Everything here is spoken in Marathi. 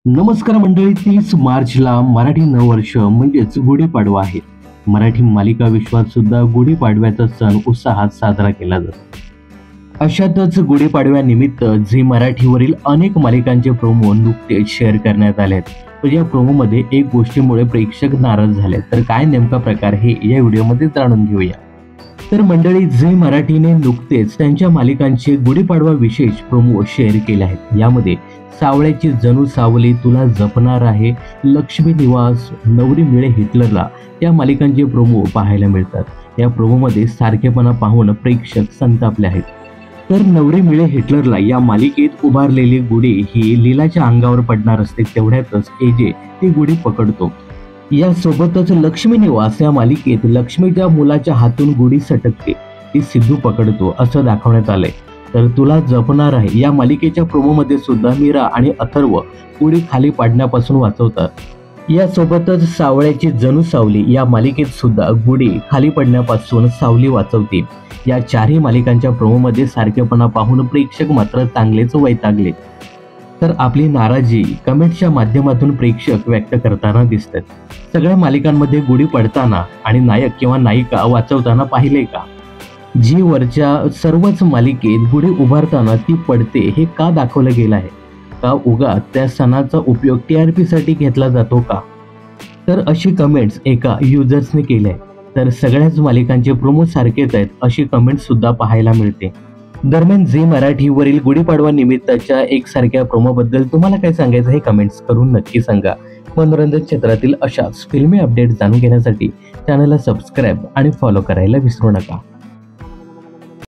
नमस्कार मंडळी, 30 मार्चला मराठी नववर्ष म्हणजेच गुढीपाडवा आहे. मराठी मालिका विश्वात सुद्धा गुढीपाडव्याचा सण उत्साहात साजरा केला जातो. अशातच गुढीपाडव्यानिमित्त झी मराठीवरील अनेक मालिकांचे प्रोमो नुकतेच शेअर करण्यात आले आहेत. पण या प्रोमोमध्ये एक गोष्टीमुळे प्रेक्षक नाराज झाले, तर काय नेमका प्रकार हे या व्हिडिओमध्ये जाणून घेऊया. तर मंडळी, झी मराठीने नुकतेच त्यांच्या मालिकांचे गुढीपाडवा विशेष प्रोमो शेअर केले आहेत. यामध्ये सावळ्याची जणू सावली, तुला जपणार आहे, लक्ष्मी निवास, नवरी मिळे हिटलरला या मालिकांचे प्रोमो पाहायला मिळतात. या प्रोमोमध्ये सारखेपणा पाहून प्रेक्षक संतापले आहेत. तर नवरी मिळे हिटलरला या मालिकेत उभारलेली गुढी ही लीलाच्या अंगावर पडणार असते. तेवढ्यातच एजे ती गुढी पकडतो. यासोबतच लक्ष्मी निवास या मालिकेत लक्ष्मीच्या मुलाच्या हातून गुढी सटकते, ती सिद्धू पकडतो असं दाखवण्यात आलंय. तर तुला जपणार आहे या मालिकेच्या प्रोमोमध्ये सुद्धा मीरा आणि अथर्व गुढी खाली पाडण्यापासून वाचवतात. यासोबतच सावळ्याची जणू सावली या मालिकेत सुद्धा गुढी खाली पडण्यापासून सावली वाचवते. या चारही मालिकांच्या प्रोमोमध्ये सारखेपणा पाहून प्रेक्षक मात्र चांगलेच वैतागले. तर आपली नाराजी कमेंट्सच्या माध्यमातून प्रेक्षक व्यक्त करताना दिसतात. सगळ्या मालिकांमध्ये गुढी पडताना आणि नायक किंवा नायिका वाचवताना पाहिले का? झी वरच्या सर्वच मालिकेत गुढी उभारताना ती पडते हे का दाखवलं गेलं आहे? का उगा त्या सणाचा उपयोग TRP साठी घेतला जातो का? तर अशी कमेंट्स एका युजर्सने केल्या. तर सगळ्याच मालिकांचे प्रोमो सारखेच आहेत अशी कमेंट सुद्धा पाहायला मिळते. दरम्यान झी मराठीवरील गुढीपाडवा निमित्ताच्या एकसारख्या प्रोमोबद्दल तुम्हाला काय सांगायचं हे कमेंट्स करून नक्की सांगा. मनोरंजन क्षेत्रातील अशाच फिल्मी अपडेट जाणून घेण्यासाठी चॅनलला सबस्क्राईब आणि फॉलो करायला विसरू नका.